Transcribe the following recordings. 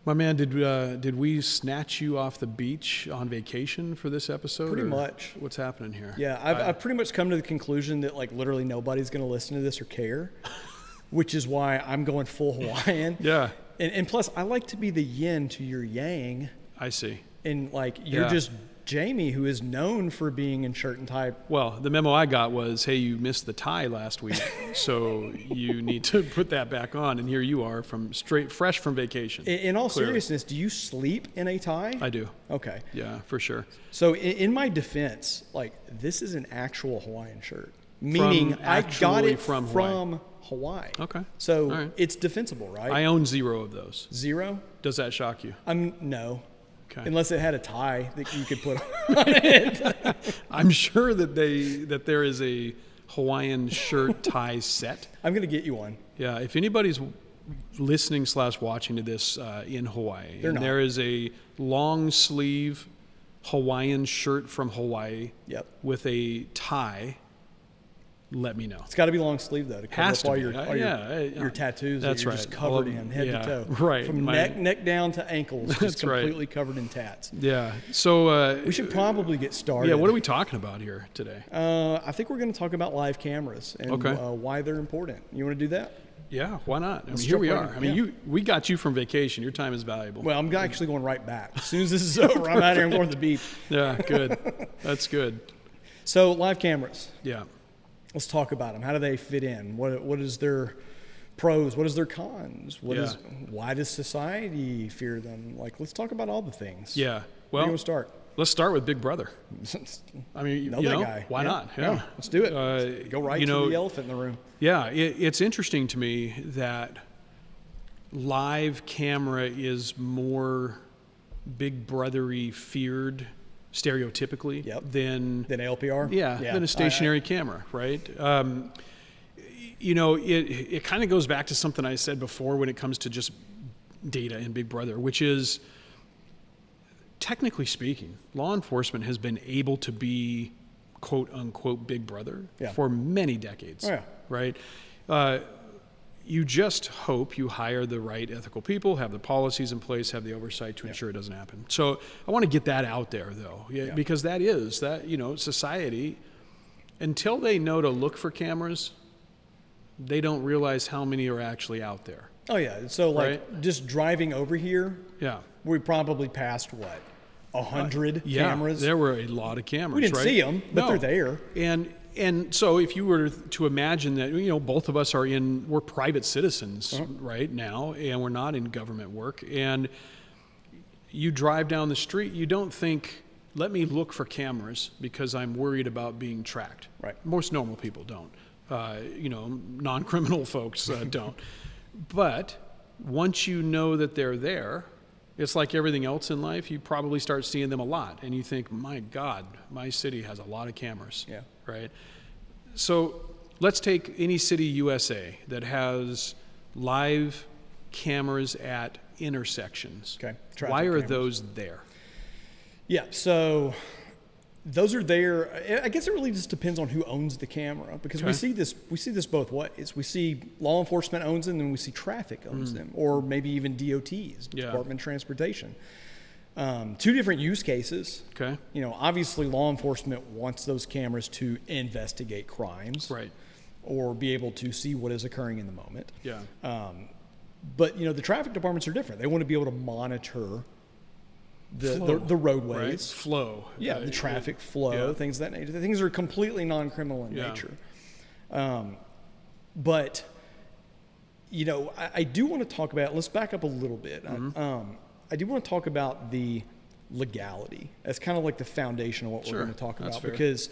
My man, did we snatch you off the beach on vacation for this episode? Pretty much. What's happening here? Yeah, I've pretty much come to the conclusion that like literally nobody's going to listen to this or care, which is why I'm going full Hawaiian. Yeah. And plus, I like to be the yin to your yang. I see. And like you're just Jamie, who is known for being in shirt and tie. Well, the memo I got was, hey, you missed the tie last week, so you need to put that back on. And here you are, fresh from vacation. In all seriousness, do you sleep in a tie? I do. Okay. Yeah, for sure. So in my defense, like this is an actual Hawaiian shirt, meaning I got it from Hawaii. Okay. So it's defensible, right? I own 0 of those. 0? Does that shock you? No. Okay. Unless it had a tie that you could put on it. I'm sure that there is a Hawaiian shirt tie set. I'm going to get you one. Yeah, if anybody's listening / watching to this in Hawaii, there is a long sleeve Hawaiian shirt from Hawaii with a tie, let me know. It's got to be long sleeve though to cover up all your tattoos that's that you're just covered in head to toe. Right. From neck down to ankles, just completely covered in tats. Yeah. So we should probably get started. Yeah, what are we talking about here today? I think we're going to talk about live cameras and why they're important. You want to do that? Yeah, why not? I mean, here we are. I mean, we got you from vacation. Your time is valuable. Well, I'm actually going right back. As soon as this is over, I'm out here. I'm going to the beach. Yeah, good. That's good. So live cameras. Yeah. Let's talk about them. How do they fit in? What is their pros? What is their cons? Why does society fear them? Like, let's talk about all the things. Yeah. Well, where do you want to start? Let's start with Big Brother. I mean, that guy. Why not? Yeah. Let's do it. Go right to the elephant in the room. Yeah, it's interesting to me that live camera is more Big Brother-y feared stereotypically than LPR? Than a stationary camera, right? It kind of goes back to something I said before when it comes to just data in Big Brother, which is, technically speaking, law enforcement has been able to be quote unquote Big Brother for many decades, right? You just hope you hire the right ethical people, have the policies in place, have the oversight to ensure it doesn't happen. So I want to get that out there, though, because society, until they know to look for cameras, they don't realize how many are actually out there. Oh, yeah. So, just driving over here, we probably passed, 100 cameras? There were a lot of cameras, We didn't see them, but they're there. And so if you were to imagine that, both of us we're private citizens right now, and we're not in government work, and you drive down the street, you don't think, let me look for cameras because I'm worried about being tracked. Right. Most normal people don't. Non-criminal folks don't. But once you know that they're there, it's like everything else in life, you probably start seeing them a lot, and you think, my God, my city has a lot of cameras. Yeah. Right? So let's take any city USA that has live cameras at intersections. Okay. Why are those there? Yeah, so those are there. I guess it really just depends on who owns the camera, because we see this both ways. We see law enforcement owns them, and we see traffic owns them, or maybe even DOTs, Department of Transportation. Two different use cases. Okay. Obviously law enforcement wants those cameras to investigate crimes. Right. Or be able to see what is occurring in the moment. Yeah. But the traffic departments are different. They want to be able to monitor the roadways. Right. Flow. Yeah, the traffic flow, things of that nature. The things are completely non-criminal in nature. But I do want to talk about, let's back up a little bit. I do want to talk about the legality. That's kind of like the foundation of what we're going to talk about. Because,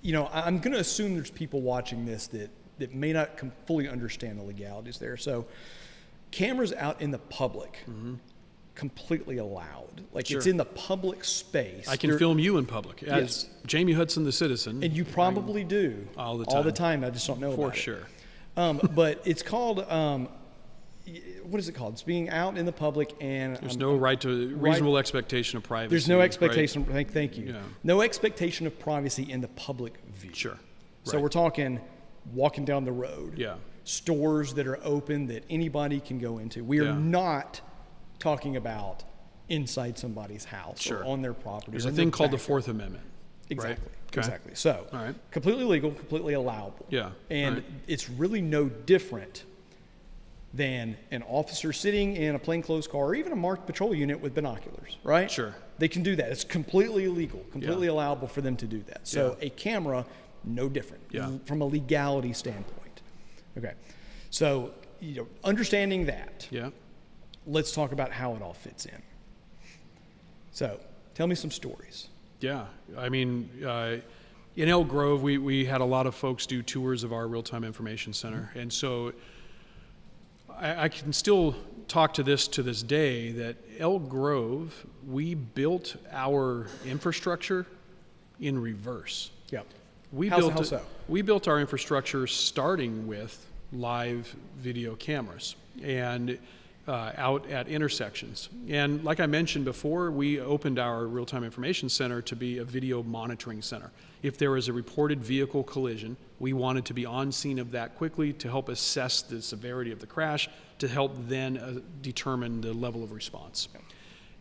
I'm going to assume there's people watching this that may not fully understand the legalities there. So cameras out in the public, completely allowed. It's in the public space. I can film you in public as Jamie Hudson, the citizen. And you probably do. All the time. All the time. I just don't know about it. For sure. But it's called... what is it called? It's being out in the public, and there's no reasonable expectation of privacy. There's no expectation. Right? Thank you. Yeah. No expectation of privacy in the public view. Sure. So we're talking walking down the road. Yeah. Stores that are open that anybody can go into. We are not talking about inside somebody's house or on their property. There's a thing called the Fourth Amendment. Exactly. Right? Okay. Exactly. So, completely legal, completely allowable. Yeah. And it's really no different than an officer sitting in a plainclothes car or even a marked patrol unit with binoculars, right? Sure. They can do that. It's completely legal, completely allowable for them to do that. So a camera, no different from a legality standpoint. Okay. So, understanding that, let's talk about how it all fits in. So, tell me some stories. Yeah. I mean, in Elk Grove, we had a lot of folks do tours of our real-time information center. And so I can still talk to this day that Elk Grove, we built our infrastructure in reverse. Yeah. We built our infrastructure starting with live video cameras and out at intersections. And like I mentioned before, we opened our real-time information center to be a video monitoring center. If there was a reported vehicle collision, we wanted to be on scene of that quickly to help assess the severity of the crash, to help then determine the level of response.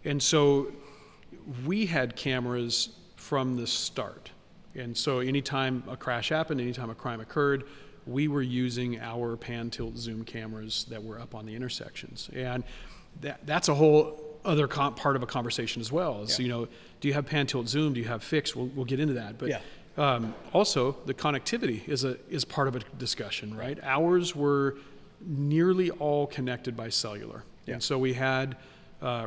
And so we had cameras from the start. And so anytime a crash happened, anytime a crime occurred, we were using our pan, tilt, zoom cameras that were up on the intersections. And that's a whole other part of a conversation as well. Is, do you have pan, tilt, zoom? Do you have fixed? We'll get into that. But also, the connectivity is part of a discussion, right? Ours were nearly all connected by cellular. And so we had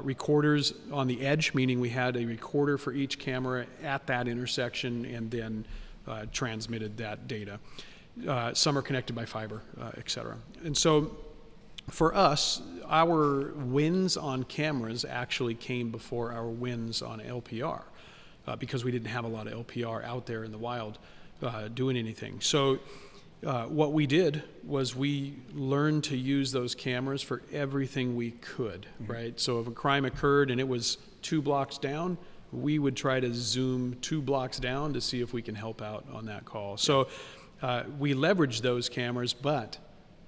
recorders on the edge, meaning we had a recorder for each camera at that intersection and then transmitted that data. Some are connected by fiber, et cetera. And so for us, our wins on cameras actually came before our wins on LPR because we didn't have a lot of LPR out there in the wild doing anything. So what we did was we learned to use those cameras for everything we could, right? So if a crime occurred and it was 2 blocks down, we would try to zoom 2 blocks down to see if we can help out on that call. So we leveraged those cameras,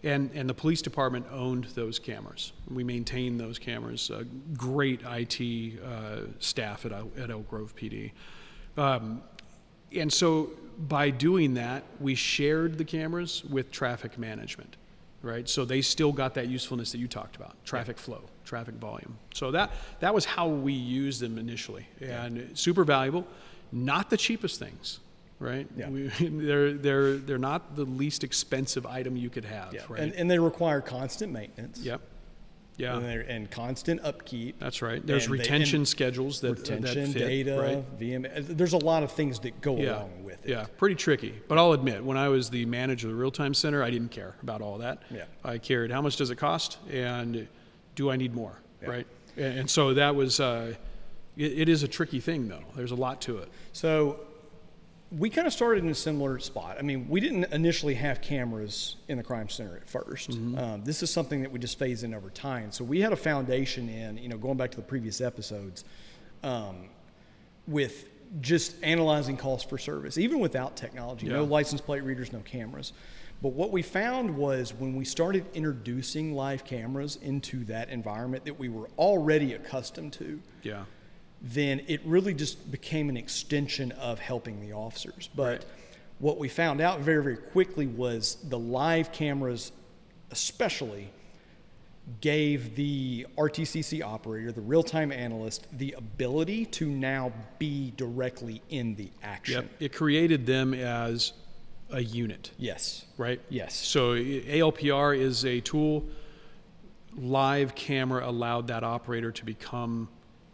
and the police department owned those cameras. We maintained those cameras. Great IT staff at Elk Grove PD. And so by doing that, we shared the cameras with traffic management, right? So they still got that usefulness that you talked about, traffic flow, traffic volume. So that was how we used them initially, and super valuable. Not the cheapest things. Right? Yeah. They're not the least expensive item you could have, right? And they require constant maintenance. Yep. Yeah. And constant upkeep. That's right. There's retention schedules that fit, data, right? VM. There's a lot of things that go along with it. Yeah, pretty tricky. But I'll admit, when I was the manager of the real-time center, I didn't care about all that. Yeah. I cared how much does it cost and do I need more, right? And so that was, it is a tricky thing though. There's a lot to it. So we kind of started in a similar spot. I mean, we didn't initially have cameras in the crime center at first. This is something that we just phased in over time. So we had a foundation in, going back to the previous episodes, with just analyzing calls for service, even without technology, no license plate readers, no cameras. But what we found was when we started introducing live cameras into that environment that we were already accustomed to, then it really just became an extension of helping the officers. But what we found out very, very quickly was the live cameras especially gave the RTCC operator, the real-time analyst, the ability to now be directly in the action. Yep. It created them as a unit. Yes. Right? Yes. So ALPR is a tool. Live camera allowed that operator to become,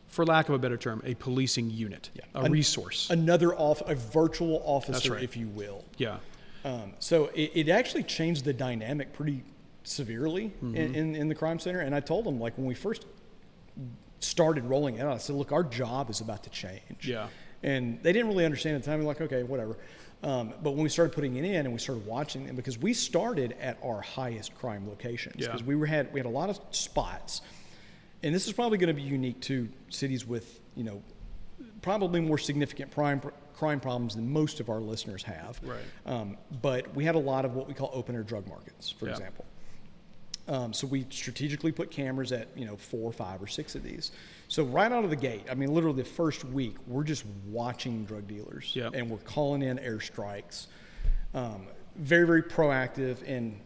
for lack of a better term, a policing unit, a resource. A virtual officer, if you will. Yeah. So it actually changed the dynamic pretty severely in the crime center. And I told them, like, when we first started rolling it out, I said, look, our job is about to change. Yeah. And they didn't really understand at the time. They're like, okay, whatever. But when we started putting it in and we started watching them, because we started at our highest crime locations, because we had a lot of spots. And this is probably going to be unique to cities with, probably more significant crime problems than most of our listeners have. Right. But we had a lot of what we call open air drug markets, for example. So we strategically put cameras at 4, 5, or 6 of these. So right out of the gate, I mean, literally the first week, we're just watching drug dealers, and we're calling in airstrikes. Very, very proactive, and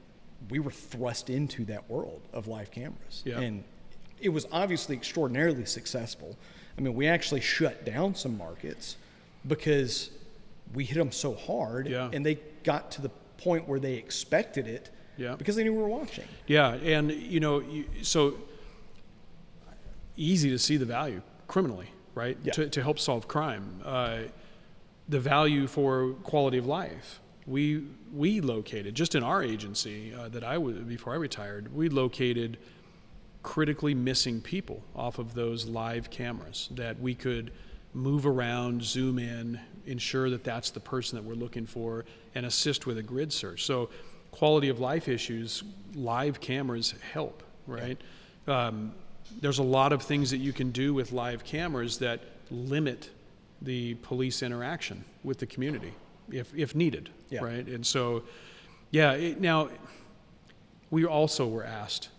we were thrust into that world of live cameras. And it was obviously extraordinarily successful. I mean, we actually shut down some markets because we hit them so hard, and they got to the point where they expected it because they knew we were watching. Yeah, and so easy to see the value criminally, right? To help solve crime. The value for quality of life. We located, just in our agency before I retired, we located critically missing people off of those live cameras that we could move around, zoom in, ensure that that's the person that we're looking for, and assist with a grid search. So quality of life issues, live cameras help, right? There's a lot of things that you can do with live cameras that limit the police interaction with the community if needed, right? And so, now we also were asked,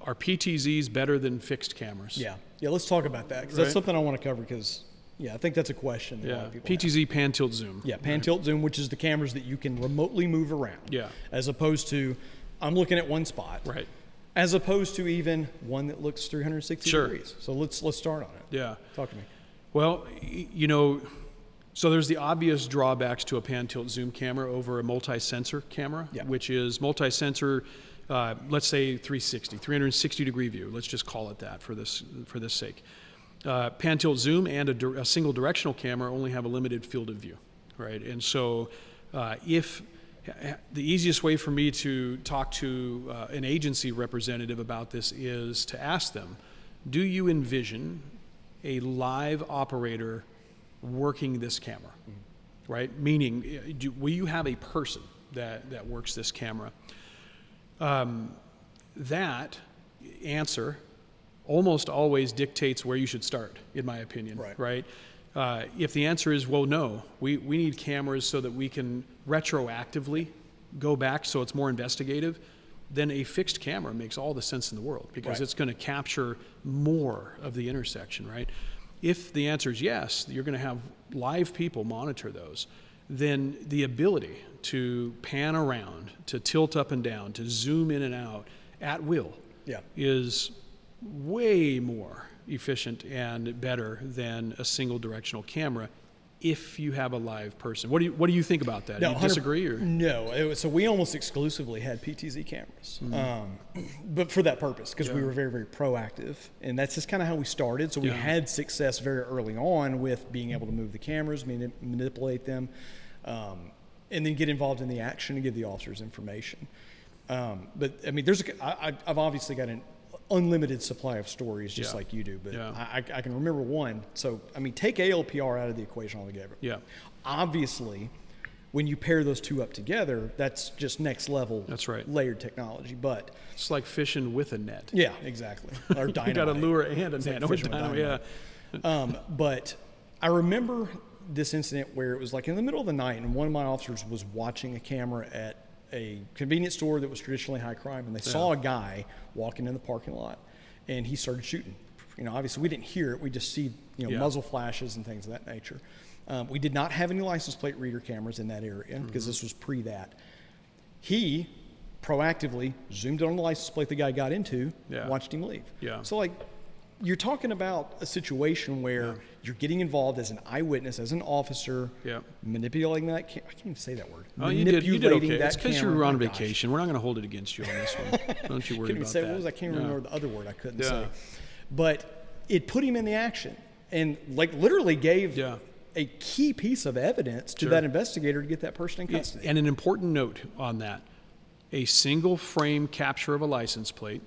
are PTZs better than fixed cameras? Yeah, let's talk about that, because that's something I want to cover, because I think that's a question that a lot of people PTZ have. pan tilt zoom. Pan tilt zoom, which is the cameras that you can remotely move around. As opposed to, I'm looking at one spot. Right. As opposed to even one that looks 360 degrees. So let's start on it. Talk to me. Well, so there's the obvious drawbacks to a pan tilt zoom camera over a multi-sensor camera, which is multi-sensor. Let's say 360 degree view. Let's just call it that for this sake. Pan tilt zoom and a single directional camera only have a limited field of view, right? And so, if the easiest way for me to talk to an agency representative about this is to ask them, do you envision a live operator working this camera, right? Meaning, will you have a person that works this camera? That answer almost always dictates where you should start, in my opinion, right? If the answer is, well, no, we need cameras so that we can retroactively go back so it's more investigative, then a fixed camera makes all the sense in the world, because it's going to capture more of the intersection, right? If the answer is yes, you're going to have live people monitor those, then the ability to pan around, to tilt up and down, to zoom in and out at will is way more efficient and better than a single directional camera if you have a live person. What do you think about that? Do you disagree? Or? No. So we almost exclusively had PTZ cameras, but for that purpose, because we were very, very proactive, and that's just kind of how we started. So we had success very early on with being able to move the cameras, manipulate them, and then get involved in the action and give the officers information. But I mean, I've obviously got an unlimited supply of stories, just like you do, but I can remember one. So, I mean, take ALPR out of the equation altogether. Obviously, when you pair those two up together, that's just next level layered technology. But it's like fishing with a net. Yeah, exactly. Or dynamite. You got a lure and a net. Like dynamite. But I remember this incident where it was like in the middle of the night, and one of my officers was watching a camera at a convenience store that was traditionally high crime, and they saw a guy walking in the parking lot, and he started shooting. Obviously we didn't hear it; we just see muzzle flashes and things of that nature. We did not have any license plate reader cameras in that area because this was pre that. He proactively zoomed in on the license plate the guy got into, watched him leave. So like, you're talking about a situation where you're getting involved as an eyewitness, as an officer, manipulating that. I can't even say that word. Oh, you did okay. It's because you were on vacation. We're not going to hold it against you on this one. Don't you worry about that. What was I can't remember the other word I couldn't say. But it put him in the action, and like literally gave a key piece of evidence to that investigator to get that person in custody. And an important note on that: a single frame capture of a license plate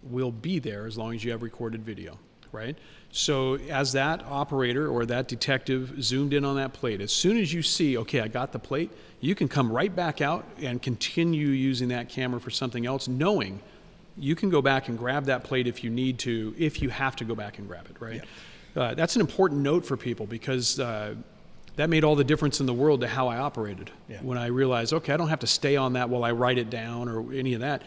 will be there as long as you have recorded video, right? So as that operator or that detective zoomed in on that plate, as soon as you see, okay, I got the plate, you can come right back out and continue using that camera for something else, knowing you can go back and grab that plate if you need to, if you have to go back and grab it, right? That's an important note for people, because that made all the difference in the world to how I operated. When I realized, okay, I don't have to stay on that while I write it down or any of that.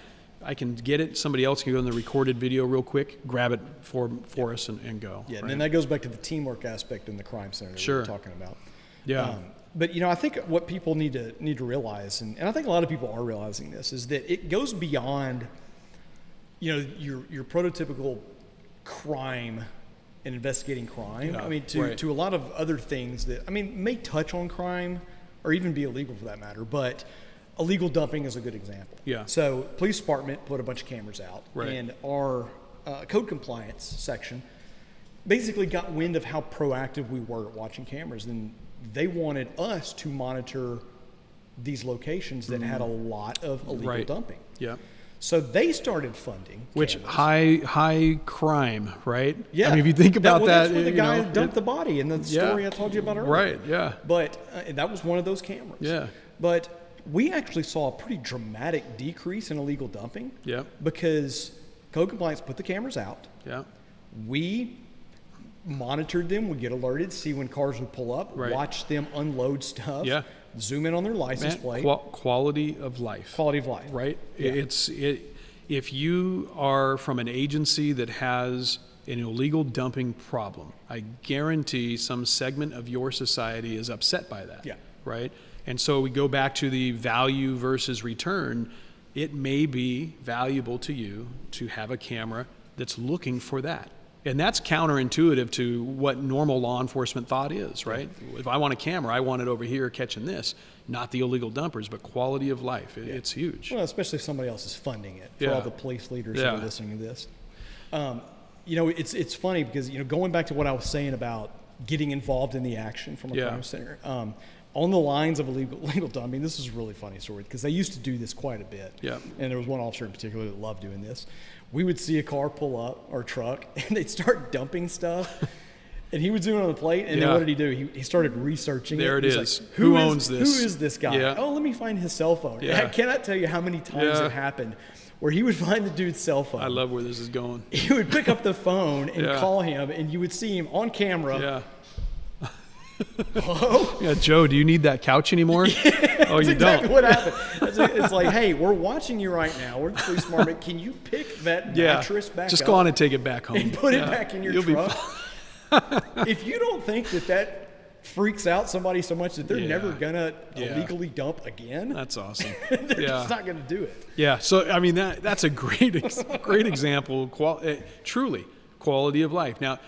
I can get it. Somebody else can go in the recorded video real quick, grab it for us and go. Yeah, right? And then that goes back to the teamwork aspect in the crime center that we were talking about. Yeah. But, I think what people need to realize, and I think a lot of people are realizing this, is that it goes beyond, your prototypical crime and investigating crime. I mean, to a lot of other things that, may touch on crime or even be illegal for that matter, but illegal dumping is a good example. Yeah. So police department put a bunch of cameras out, and our code compliance section basically got wind of how proactive we were at watching cameras, and they wanted us to monitor these locations that had a lot of illegal dumping. Yeah. So they started funding which cameras. high crime, right? Yeah. If you think about that, that's where the guy dumped the body in the story I told you about earlier. Right. Yeah. But that was one of those cameras. Yeah. But we actually saw a pretty dramatic decrease in illegal dumping. Yeah. Because code compliance put the cameras out. Yeah. We monitored them. We get alerted, see when cars would pull up, watch them unload stuff. Yeah. Zoom in on their license plate. Quality of life. Quality of life. Right? Yeah. If you are from an agency that has an illegal dumping problem, I guarantee some segment of your society is upset by that. Yeah. Right? And so we go back to the value versus return. It may be valuable to you to have a camera that's looking for that. And that's counterintuitive to what normal law enforcement thought is, right? If I want a camera, I want it over here catching this, not the illegal dumpers, but quality of life. It's huge. Well, especially if somebody else is funding it for all the police leaders who are listening to this. It's funny because, going back to what I was saying about getting involved in the action from a crime center, on the lines of illegal dumping, this is a really funny story because they used to do this quite a bit. Yeah. And there was one officer in particular that loved doing this. We would see a car pull up, or a truck, and they'd start dumping stuff. And he would zoom in on the plate, and then what did he do? He started researching there it. There it is. Like, who owns this? Who is this guy? Yeah. Oh, let me find his cell phone. Yeah. I cannot tell you how many times it happened where he would find the dude's cell phone. I love where this is going. He would pick up the phone and call him, and you would see him on camera. Yeah. Hello? Yeah, Joe, do you need that couch anymore? Oh, you exactly don't. What happened? It's like, hey, we're watching you right now. We're the police department. Can you pick that mattress back Just up? go on and take it back home. And put it back in your truck. If you don't think that freaks out somebody so much that they're never going to illegally dump again. That's awesome. They're just not going to do it. Yeah. So, that's a great example. Truly, quality of life. Now,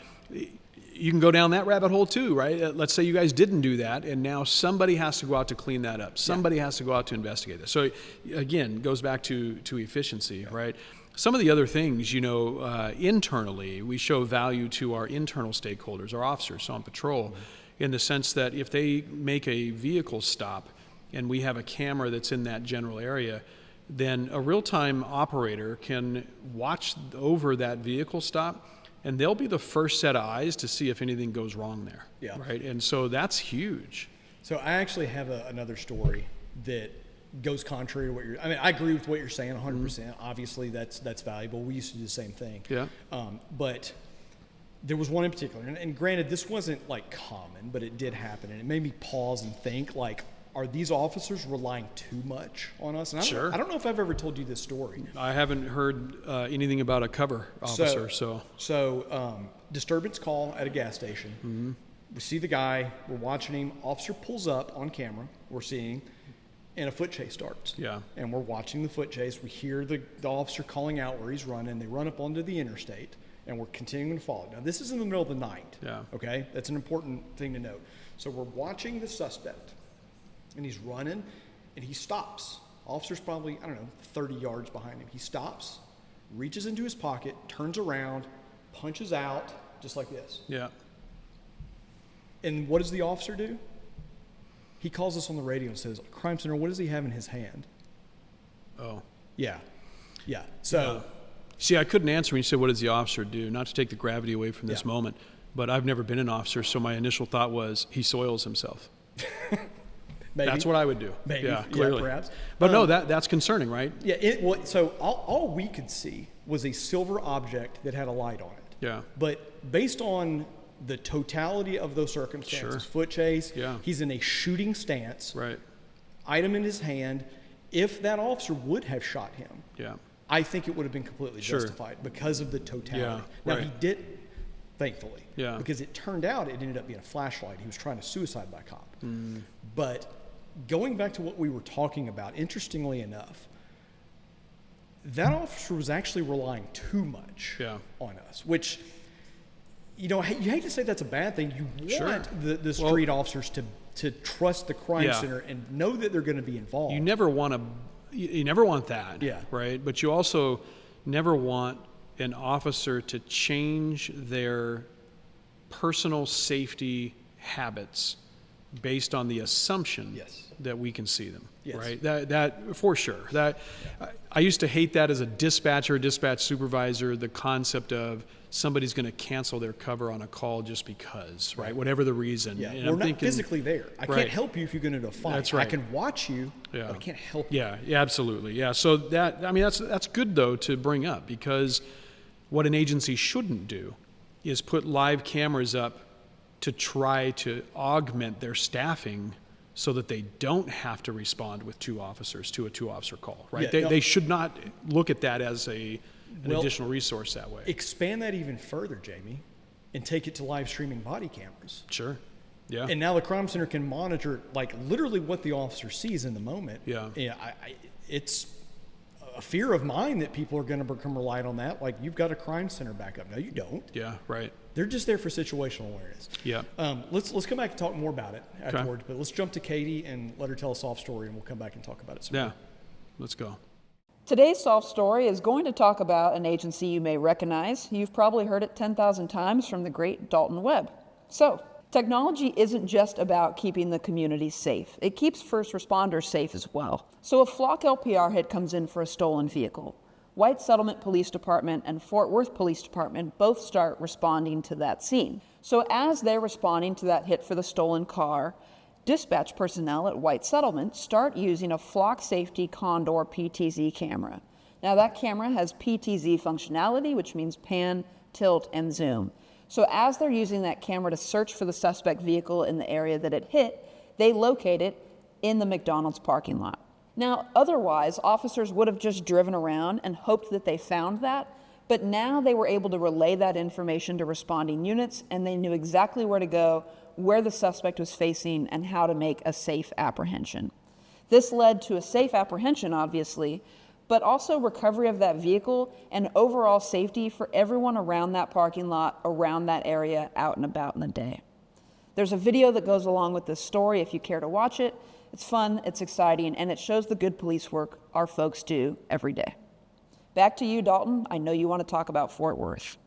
you can go down that rabbit hole too, right? Let's say you guys didn't do that, and now somebody has to go out to clean that up. Somebody has to go out to investigate this. So, again, goes back to efficiency, right? Some of the other things, internally, we show value to our internal stakeholders, our officers on patrol, in the sense that if they make a vehicle stop and we have a camera that's in that general area, then a real-time operator can watch over that vehicle stop, and they'll be the first set of eyes to see if anything goes wrong there. Yeah. Right. And so that's huge. So I actually have another story that goes contrary to what you're. I agree with what you're saying 100%. Mm-hmm. Obviously, that's valuable. We used to do the same thing. Yeah. But there was one in particular, and granted, this wasn't like common, but it did happen, and it made me pause and think, like, are these officers relying too much on us? And I don't know if I've ever told you this story. I haven't heard anything about a cover officer. So disturbance call at a gas station. Mm-hmm. We see the guy. We're watching him. Officer pulls up on camera. We're seeing, and a foot chase starts. Yeah. And we're watching the foot chase. We hear the officer calling out where he's running. They run up onto the interstate, and we're continuing to follow. Now, this is in the middle of the night. Yeah. Okay? That's an important thing to note. So we're watching the suspect. And he's running, and he stops. Officer's probably, 30 yards behind him. He stops, reaches into his pocket, turns around, punches out, just like this. Yeah. And what does the officer do? He calls us on the radio and says, Crime Center, what does he have in his hand? Oh. Yeah. So. See, I couldn't answer when you said, what does the officer do? Not to take the gravity away from this moment, but I've never been an officer, so my initial thought was he soils himself. Maybe. That's what I would do. Maybe. Yeah, clearly. Perhaps. But no, that's concerning, right? Yeah. So all we could see was a silver object that had a light on it. Yeah. But based on the totality of those circumstances, foot chase, he's in a shooting stance. Right. Item in his hand. If that officer would have shot him, I think it would have been completely justified because of the totality. Now, he didn't, thankfully, because it turned out it ended up being a flashlight. He was trying to suicide by cop. But going back to what we were talking about, interestingly enough, that officer was actually relying too much on us, which, you know, you hate to say that's a bad thing. You want the street officers to trust the crime center and know that they're going to be involved. You never want that, right? But you also never want an officer to change their personal safety habits based on the assumption that we can see them, right? That for sure. I used to hate that as a dispatch supervisor, the concept of somebody's going to cancel their cover on a call just because, right? Whatever the reason. Yeah, and we're not physically there. I can't help you if you get into a fight. That's right. I can watch you, but I can't help you. Yeah, absolutely. Yeah, so that's good though to bring up, because what an agency shouldn't do is put live cameras up to try to augment their staffing so that they don't have to respond with two officers to a two-officer call, right? They should not look at that as an additional resource that way. Expand that even further, Jamie, and take it to live streaming body cameras. Sure. Yeah. And now the crime center can monitor, like, literally what the officer sees in the moment. Yeah. It's a fear of mine that people are going to become reliant on that. Like, you've got a crime center backup. No, you don't. Yeah, right. They're just there for situational awareness. Yeah. Let's come back and talk more about it afterwards. But let's jump to Katie and let her tell a soft story, and we'll come back and talk about it some more. Let's go. Today's soft story is going to talk about an agency you may recognize. You've probably heard it 10,000 times from the great Dalton Webb. So, technology isn't just about keeping the community safe. It keeps first responders safe as well. So a flock LPR hit comes in for a stolen vehicle. White Settlement Police Department and Fort Worth Police Department both start responding to that scene. So as they're responding to that hit for the stolen car, dispatch personnel at White Settlement start using a Flock Safety Condor PTZ camera. Now that camera has PTZ functionality, which means pan, tilt, and zoom. So as they're using that camera to search for the suspect vehicle in the area that it hit, they locate it in the McDonald's parking lot. Now, otherwise, officers would have just driven around and hoped that they found that, but now they were able to relay that information to responding units, and they knew exactly where to go, where the suspect was facing, and how to make a safe apprehension. This led to a safe apprehension, obviously, but also recovery of that vehicle and overall safety for everyone around that parking lot, around that area, out and about in the day. There's a video that goes along with this story if you care to watch it. It's fun, it's exciting, and it shows the good police work our folks do every day. Back to you, Dalton. I know you want to talk about Fort Worth.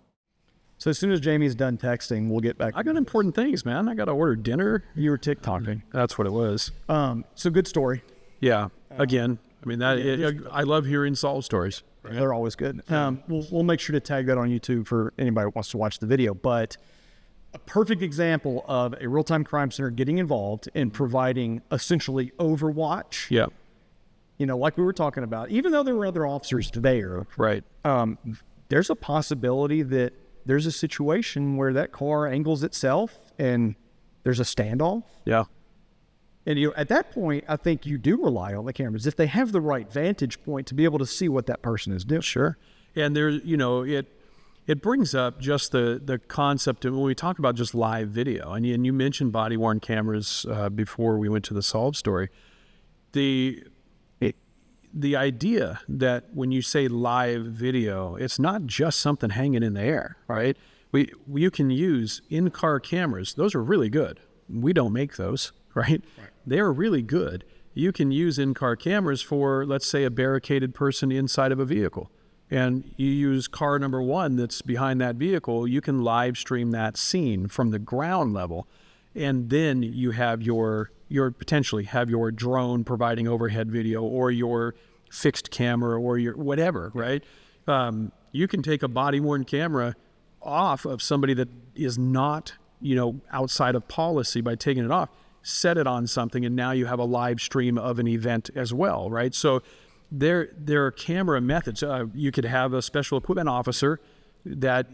So as soon as Jamie's done texting, we'll get back. I got important things, man. I got to order dinner. You were TikToking. That's what it was. So good story. Yeah. Again, I mean, I love hearing solved stories. Right? They're always good. We'll make sure to tag that on YouTube for anybody who wants to watch the video. But a perfect example of a real-time crime center getting involved in providing essentially overwatch. Yeah. You know, like we were talking about, even though there were other officers there. Right. There's a possibility that there's a situation where that car angles itself and there's a standoff. Yeah. And at that point, I think you do rely on the cameras if they have the right vantage point to be able to see what that person is doing. Sure. And there, it brings up just the concept of when we talk about just live video, and you mentioned body-worn cameras before we went to the solved story. The idea that when you say live video, it's not just something hanging in the air, right? You can use in-car cameras. Those are really good. We don't make those, right? They're really good. You can use in-car cameras for, let's say, a barricaded person inside of a vehicle. And you use car number one that's behind that vehicle, you can live stream that scene from the ground level. And then you have your potentially have your drone providing overhead video, or your fixed camera, or your whatever, right? You can take a body-worn camera off of somebody that is not, outside of policy by taking it off, set it on something, and now you have a live stream of an event as well, right? So there are camera methods. You could have a special equipment officer that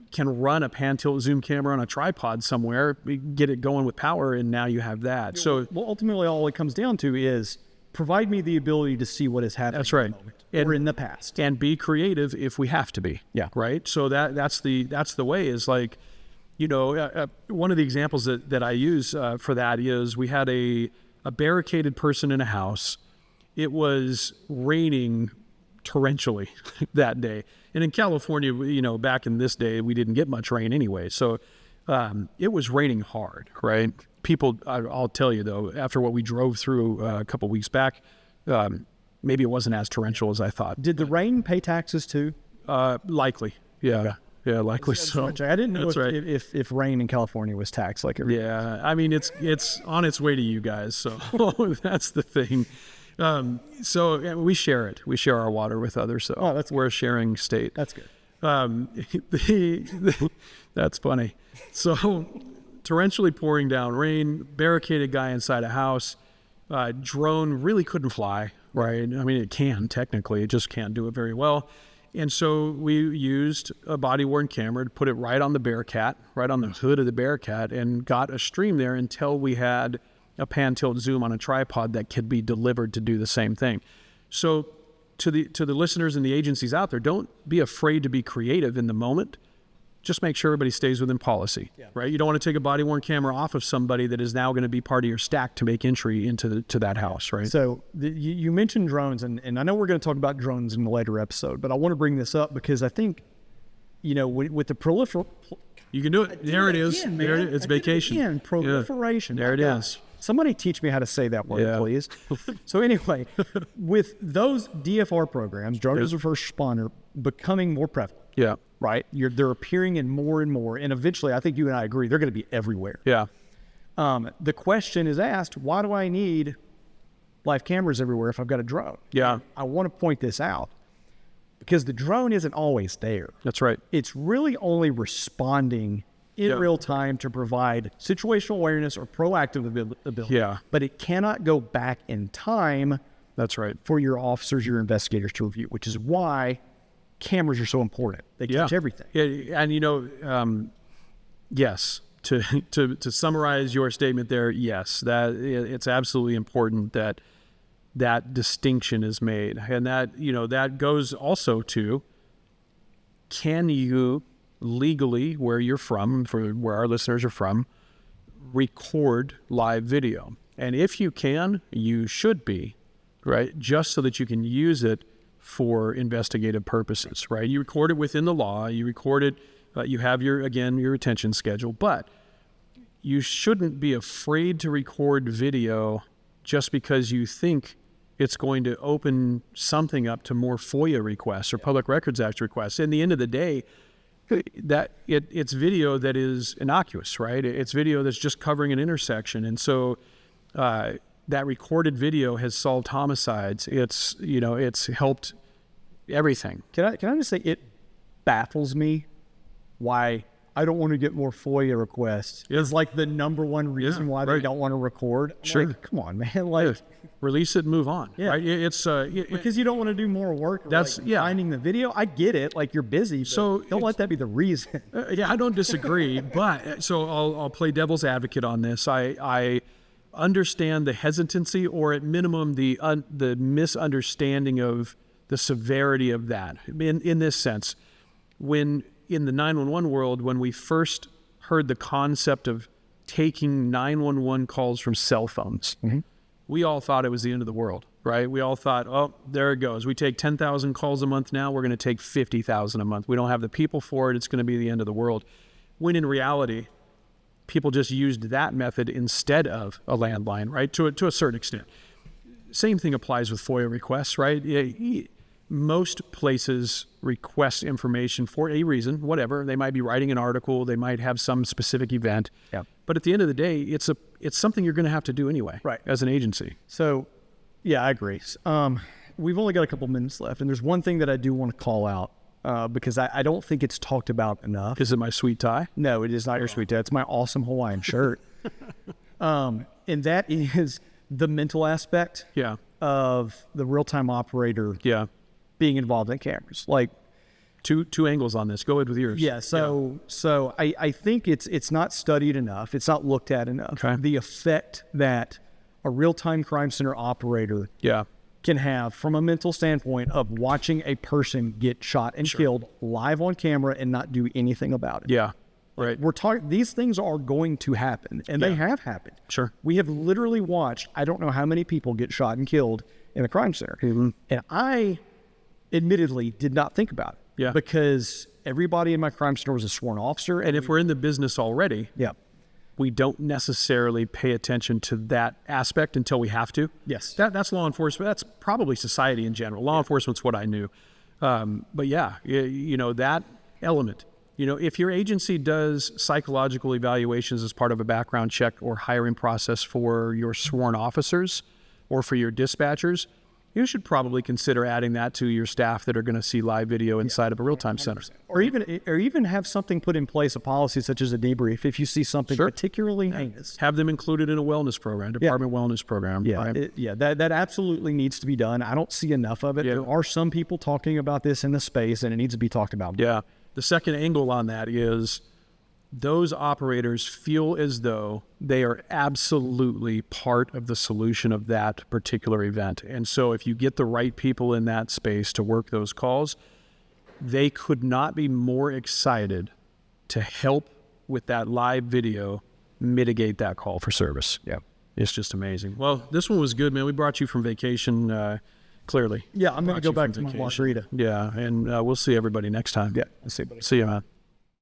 can run a pan tilt zoom camera on a tripod somewhere, get it going with power, and now you have that. So ultimately all it comes down to is provide me the ability to see what is happening. That's right. In the moment, or in the past, and be creative if we have to be. Yeah. Right. So that's the way is like, one of the examples that I use for that is we had a barricaded person in a house. It was raining torrentially that day. And in California, back in this day, we didn't get much rain anyway. So it was raining hard, right? People, I'll tell you though, after what we drove through a couple weeks back, maybe it wasn't as torrential as I thought. Did the rain pay taxes too? Likely, yeah. Okay. Yeah, likely so. I didn't know if rain in California was taxed like everything. Yeah, I mean, it's on its way to you guys, so that's the thing. So we share it. We share our water with others, so we're a sharing state. That's good. That's funny. So torrentially pouring down rain, barricaded guy inside a house, drone really couldn't fly, right? I mean, it can technically, it just can't do it very well. And so we used a body-worn camera to put it right on the Bearcat, right on the hood of the Bearcat, and got a stream there until we had a pan-tilt zoom on a tripod that could be delivered to do the same thing. So to the listeners and the agencies out there, don't be afraid to be creative in the moment. Just make sure everybody stays within policy, right? You don't want to take a body-worn camera off of somebody that is now going to be part of your stack to make entry into that house, right? So you mentioned drones, and I know we're going to talk about drones in a later episode, but I want to bring this up because I think, with the proliferation... You can do it. There it is. There it is. It's vacation. Proliferation. There it is. Somebody teach me how to say that word, please. So anyway, with those DFR programs, drone as a first responder, becoming more prevalent. Yeah. Right? They're appearing in more and more. And eventually, I think you and I agree, they're going to be everywhere. Yeah. The question is asked, why do I need live cameras everywhere if I've got a drone? Yeah. I want to point this out because the drone isn't always there. That's right. It's really only responding in real time to provide situational awareness or proactive ability. Yeah. But it cannot go back in time. That's right. For your officers, your investigators to review, which is why cameras are so important. They catch everything. Yeah, and yes. To summarize your statement there, yes, that it's absolutely important that distinction is made, and that goes also to, can you legally, where you're from, for where our listeners are from, record live video? And if you can, you should be, right? Just so that you can use it for investigative purposes, right? You record it within the law, you record it, you have your retention schedule, but you shouldn't be afraid to record video just because you think it's going to open something up to more FOIA requests or Public Records Act requests. In the end of the day, that it's video that is innocuous, right? It's video that's just covering an intersection. And so that recorded video has solved homicides. It's helped everything. Can I just say it baffles me why I don't want to get more FOIA requests. It's like the number one reason why they don't want to record. I'm like, come on, man. Release it and move on. Yeah. Right? It's because you don't want to do more work. That's finding the video. I get it. Like, you're busy. So don't let that be the reason. I don't disagree. But so I'll play devil's advocate on this. I understand the hesitancy, or at minimum the misunderstanding of the severity of that. In this sense, when in the 911 world, when we first heard the concept of taking 911 calls from cell phones, we all thought it was the end of the world, right? We all thought, oh, there it goes. We take 10,000 calls a month now. We're going to take 50,000 a month. We don't have the people for it. It's going to be the end of the world. When in reality, people just used that method instead of a landline, right? To a certain extent. Same thing applies with FOIA requests, right? Most places request information for a reason, whatever. They might be writing an article. They might have some specific event. Yeah. But at the end of the day, it's something you're going to have to do anyway, right, as an agency. So, yeah, I agree. We've only got a couple minutes left, and there's one thing that I do want to call out because I don't think it's talked about enough. Is it my sweet tie? No, it is not your sweet tie. It's my awesome Hawaiian shirt. And that is the mental aspect of the real-time operator being involved in cameras. Like, two angles on this. Go ahead with yours. Yeah. So I think it's not studied enough. It's not looked at enough. Okay. The effect that a real-time crime center operator can have from a mental standpoint of watching a person get shot and killed live on camera and not do anything about it. Yeah. Right. We're talking, these things are going to happen, and they have happened. Sure. We have literally watched, I don't know how many people get shot and killed in a crime center. And I admittedly did not think about it. Yeah. Because everybody in my crime center was a sworn officer. And if we're in the business already, we don't necessarily pay attention to that aspect until we have to. Yes. That's law enforcement. That's probably society in general. Law enforcement's what I knew. But yeah, you know, that element. You know, if your agency does psychological evaluations as part of a background check or hiring process for your sworn officers or for your dispatchers, you should probably consider adding that to your staff that are going to see live video inside of a real-time center. Or even have something put in place, a policy such as a debrief, if you see something particularly heinous. Have them included in a wellness program, department wellness program. That absolutely needs to be done. I don't see enough of it. There are some people talking about this in the space, and it needs to be talked about. Yeah. The second angle on that is those operators feel as though they are absolutely part of the solution of that particular event. And so if you get the right people in that space to work those calls, they could not be more excited to help with that live video mitigate that call for service. Yeah. It's just amazing. Well, this one was good, man. We brought you from vacation, clearly. Yeah, I'm going to go back to my margarita. Yeah, and we'll see everybody next time. Yeah, I'll see you, buddy. See you, man.